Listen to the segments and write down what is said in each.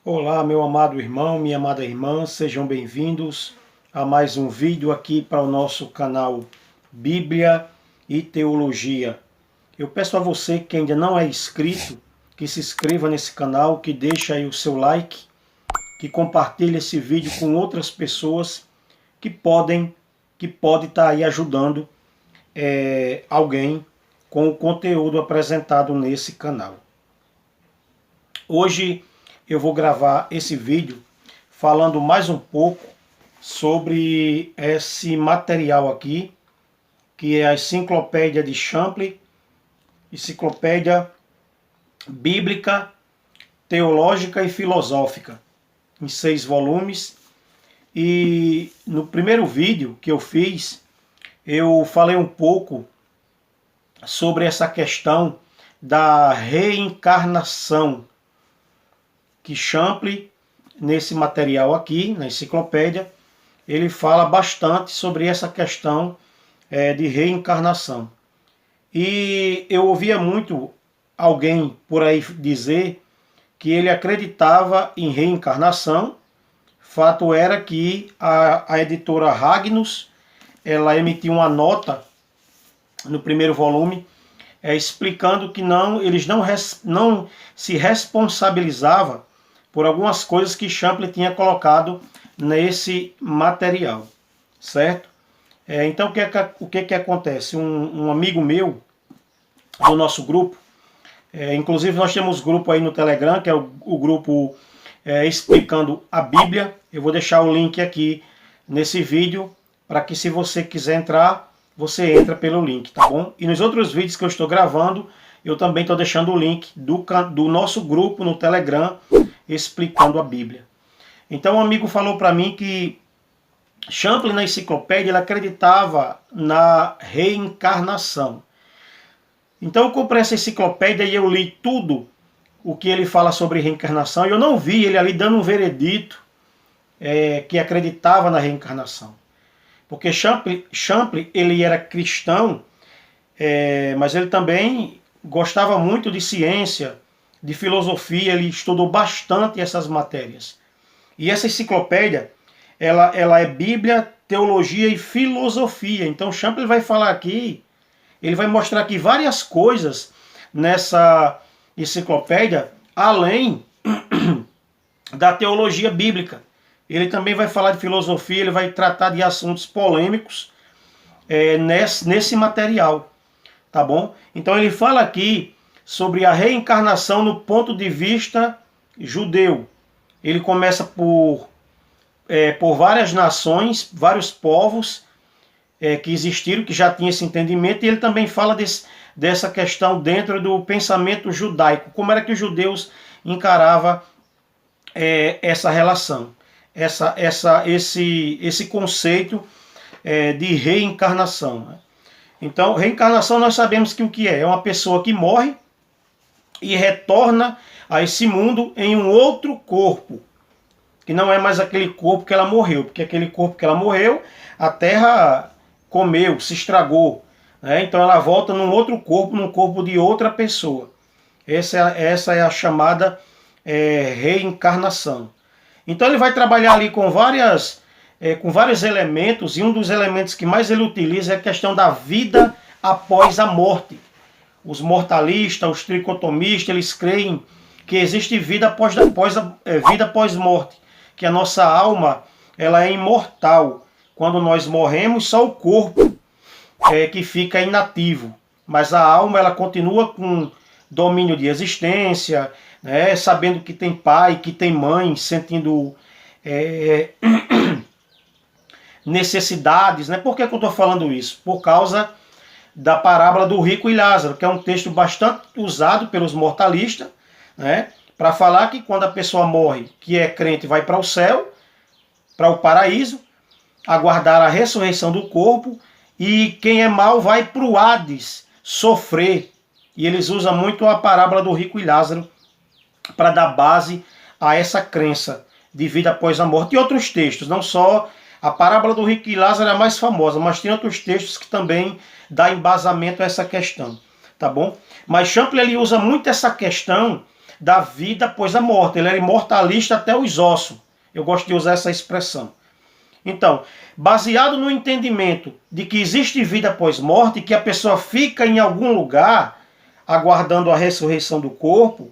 Olá, meu amado irmão, minha amada irmã, sejam bem-vindos a mais um vídeo aqui para o nosso canal Bíblia e Teologia. Eu peço a você que ainda não é inscrito, que se inscreva nesse canal, que deixe aí o seu like, que compartilhe esse vídeo com outras pessoas que pode estar aí ajudando alguém com o conteúdo apresentado nesse canal. Hoje eu vou gravar esse vídeo falando mais um pouco sobre esse material aqui, que é a Enciclopédia de Champlin, Enciclopédia Bíblica, Teológica e Filosófica, em 6 volumes. E no primeiro vídeo que eu fiz, eu falei um pouco sobre essa questão da reencarnação, que Champlin, nesse material aqui, na enciclopédia, ele fala bastante sobre essa questão de reencarnação. E eu ouvia muito alguém por aí dizer que ele acreditava em reencarnação. Fato era que a editora Ragnus, ela emitiu uma nota no primeiro volume, explicando que eles não se responsabilizavam por algumas coisas que Champlin tinha colocado nesse material, certo? Então o que acontece? Um amigo meu, do nosso grupo, inclusive nós temos grupo aí no Telegram, que é o grupo Explicando a Bíblia. Eu vou deixar o link aqui nesse vídeo, para que se você quiser entrar, você entra pelo link, tá bom? E nos outros vídeos que eu estou gravando, eu também estou deixando o link do nosso grupo no Telegram, Explicando a Bíblia. Então um amigo falou para mim que Champlin, na enciclopédia, ele acreditava na reencarnação. Então eu comprei essa enciclopédia e eu li tudo o que ele fala sobre reencarnação, e eu não vi ele ali dando um veredito que acreditava na reencarnação. Porque Champlin ele era cristão, mas ele também gostava muito de ciência, de filosofia, ele estudou bastante essas matérias. E essa enciclopédia, ela é Bíblia, Teologia e Filosofia. Então Champlin vai falar aqui, ele vai mostrar aqui várias coisas nessa enciclopédia, além da teologia bíblica. Ele também vai falar de filosofia, ele vai tratar de assuntos polêmicos nesse material, tá bom? Então ele fala aqui sobre a reencarnação no ponto de vista judeu. Ele começa por várias nações, vários povos que existiram, que já tinham esse entendimento, e ele também fala dessa questão dentro do pensamento judaico, como era que os judeus encaravam essa relação, esse conceito de reencarnação. Então, reencarnação nós sabemos que o que é? É uma pessoa que morre e retorna a esse mundo em um outro corpo, que não é mais aquele corpo que ela morreu, porque aquele corpo que ela morreu, a terra comeu, se estragou, né? Então ela volta num outro corpo, num corpo de outra pessoa. Essa é a chamada reencarnação. Então ele vai trabalhar ali com vários elementos, e um dos elementos que mais ele utiliza é a questão da vida após a morte. Os mortalistas, os tricotomistas, eles creem que existe vida após morte, que a nossa alma ela é imortal. Quando nós morremos, só o corpo que fica inativo, mas a alma ela continua com domínio de existência, né, sabendo que tem pai, que tem mãe, sentindo necessidades. Né? Por que eu estou falando isso? Por causa da parábola do rico e Lázaro, que é um texto bastante usado pelos mortalistas, né, para falar que quando a pessoa morre, que é crente, vai para o céu, para o paraíso, aguardar a ressurreição do corpo, e quem é mau vai para o Hades sofrer. E eles usam muito a parábola do rico e Lázaro para dar base a essa crença de vida após a morte. E outros textos, não só a parábola do rico e Lázaro é a mais famosa, mas tem outros textos que também dá embasamento a essa questão, tá bom? Mas Champlin ele usa muito essa questão da vida após a morte. Ele era imortalista até os ossos. Eu gosto de usar essa expressão. Então, baseado no entendimento de que existe vida após morte, que a pessoa fica em algum lugar aguardando a ressurreição do corpo,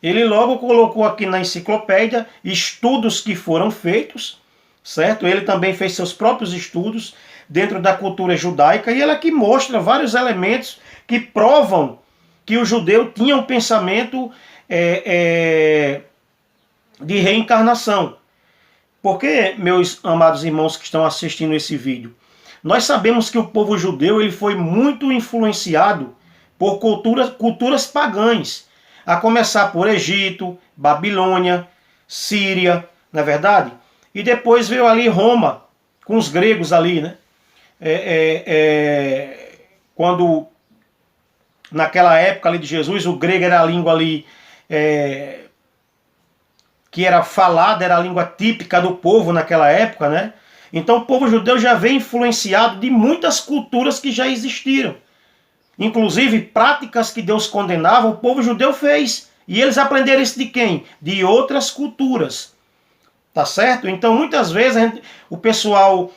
ele logo colocou aqui na enciclopédia estudos que foram feitos, certo? Ele também fez seus próprios estudos dentro da cultura judaica, e ele aqui mostra vários elementos que provam que o judeu tinha um pensamento de reencarnação. Porque, meus amados irmãos que estão assistindo esse vídeo, nós sabemos que o povo judeu ele foi muito influenciado por culturas pagãs, a começar por Egito, Babilônia, Síria, não é verdade? E depois veio ali Roma, com os gregos ali, né? Quando, naquela época ali de Jesus, o grego era a língua ali que era falada, era a língua típica do povo naquela época, né? Então o povo judeu já vem influenciado de muitas culturas que já existiram. Inclusive práticas que Deus condenava, o povo judeu fez. E eles aprenderam isso de quem? De outras culturas. Tá certo? Então muitas vezes o pessoal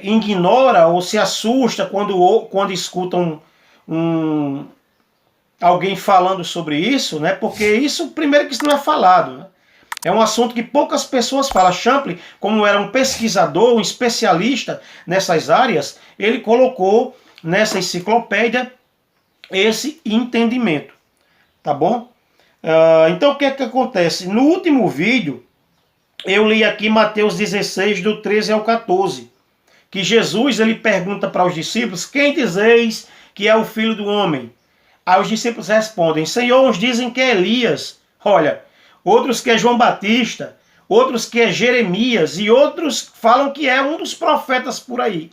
ignora ou se assusta quando escutam alguém falando sobre isso, né? Porque isso, primeiro que isso não é falado, né? É um assunto que poucas pessoas falam. Champlin, como era um pesquisador, um especialista nessas áreas, ele colocou nessa enciclopédia esse entendimento, tá bom? Então o que é que acontece? No último vídeo, eu li aqui Mateus 16, do 13 ao 14, que Jesus ele pergunta para os discípulos, quem dizeis que é o Filho do Homem? Aí os discípulos respondem, Senhor, uns dizem que é Elias, olha, outros que é João Batista, outros que é Jeremias, e outros falam que é um dos profetas por aí.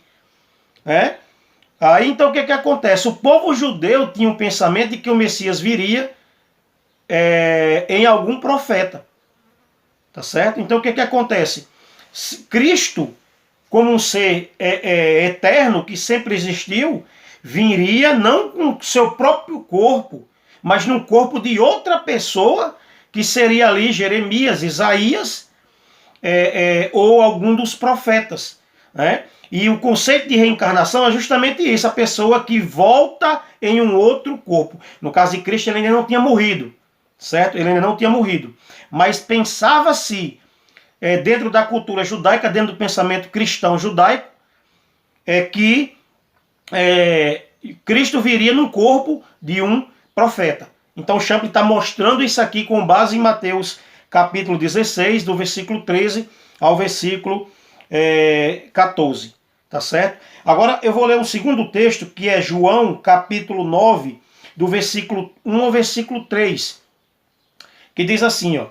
Aí então o que é que acontece? O povo judeu tinha um pensamento de que o Messias viria em algum profeta. Tá certo? Então o que é que acontece? Cristo, como um ser eterno, que sempre existiu, viria não com seu próprio corpo, mas no corpo de outra pessoa, que seria ali Jeremias, Isaías, ou algum dos profetas. Né? E o conceito de reencarnação é justamente isso, a pessoa que volta em um outro corpo. No caso de Cristo, ele ainda não tinha morrido, certo? Ele ainda não tinha morrido. Mas pensava-se, dentro da cultura judaica, dentro do pensamento cristão judaico, que Cristo viria no corpo de um profeta. Então Champlin está mostrando isso aqui com base em Mateus capítulo 16, do versículo 13 ao versículo 14. Tá certo? Agora eu vou ler um segundo texto, que é João capítulo 9, do versículo 1 ao versículo 3, que diz assim, ó.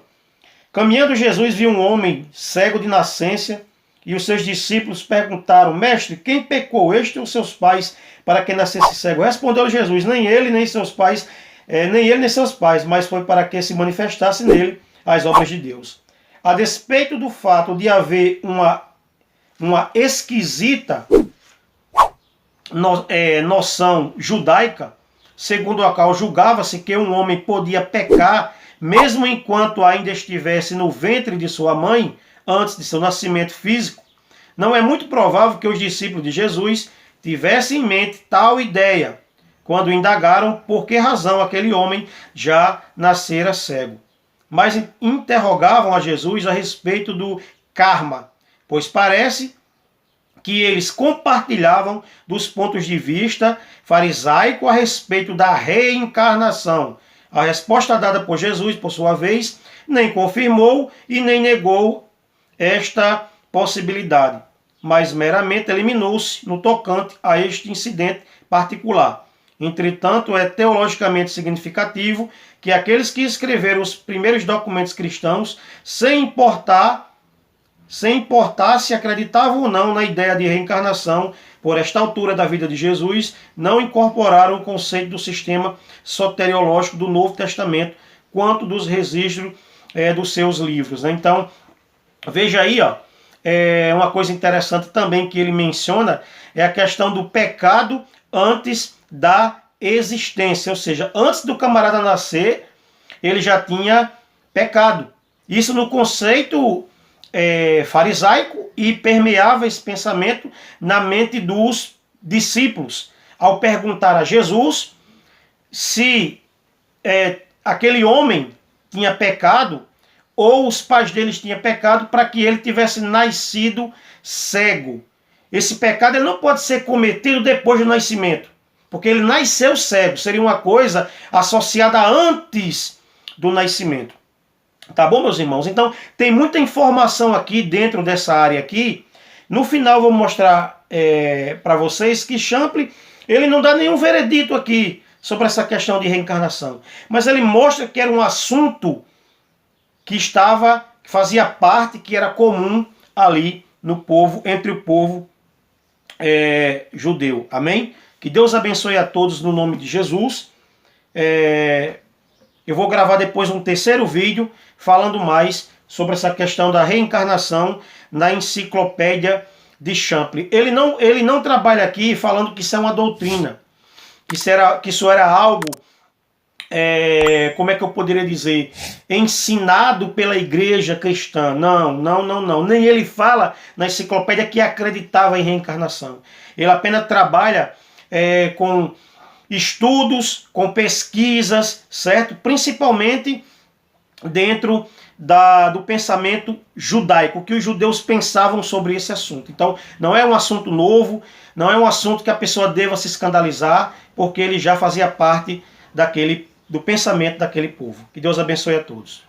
Caminhando Jesus viu um homem cego de nascença, e os seus discípulos perguntaram, mestre, quem pecou, este ou seus pais, para que nascesse cego? Respondeu Jesus, nem ele, nem seus pais, mas foi para que se manifestasse nele as obras de Deus. A despeito do fato de haver uma esquisita noção judaica, segundo a qual julgava-se que um homem podia pecar, mesmo enquanto ainda estivesse no ventre de sua mãe, antes de seu nascimento físico, não é muito provável que os discípulos de Jesus tivessem em mente tal ideia, quando indagaram por que razão aquele homem já nascera cego. Mas interrogavam a Jesus a respeito do karma, pois parece que eles compartilhavam dos pontos de vista farisaico a respeito da reencarnação. A resposta dada por Jesus, por sua vez, nem confirmou e nem negou esta possibilidade, mas meramente eliminou-se no tocante a este incidente particular. Entretanto, é teologicamente significativo que aqueles que escreveram os primeiros documentos cristãos, sem importar se acreditavam ou não na ideia de reencarnação, por esta altura da vida de Jesus, não incorporaram o conceito do sistema soteriológico do Novo Testamento, quanto dos registros dos seus livros. Então, veja aí, ó, uma coisa interessante também que ele menciona é a questão do pecado antes da existência, ou seja, antes do camarada nascer, ele já tinha pecado. Isso no conceito farisaico, e permeava esse pensamento na mente dos discípulos, ao perguntar a Jesus se aquele homem tinha pecado ou os pais deles tinham pecado para que ele tivesse nascido cego. Esse pecado ele não pode ser cometido depois do nascimento, porque ele nasceu cego, seria uma coisa associada antes do nascimento. Tá bom, meus irmãos? Então, tem muita informação aqui dentro dessa área aqui. No final, eu vou mostrar para vocês que Champlin, ele não dá nenhum veredito aqui sobre essa questão de reencarnação. Mas ele mostra que era um assunto que fazia parte, que era comum ali no povo, entre o povo judeu. Amém? Que Deus abençoe a todos no nome de Jesus. Eu vou gravar depois um terceiro vídeo falando mais sobre essa questão da reencarnação na enciclopédia de Champlin. Ele não trabalha aqui falando que isso é uma doutrina, que isso era algo, como é que eu poderia dizer, ensinado pela igreja cristã. Não. Nem ele fala na enciclopédia que acreditava em reencarnação. Ele apenas trabalha com estudos, com pesquisas, certo? Principalmente dentro do pensamento judaico, que os judeus pensavam sobre esse assunto. Então, não é um assunto novo, não é um assunto que a pessoa deva se escandalizar, porque ele já fazia parte do pensamento daquele povo. Que Deus abençoe a todos.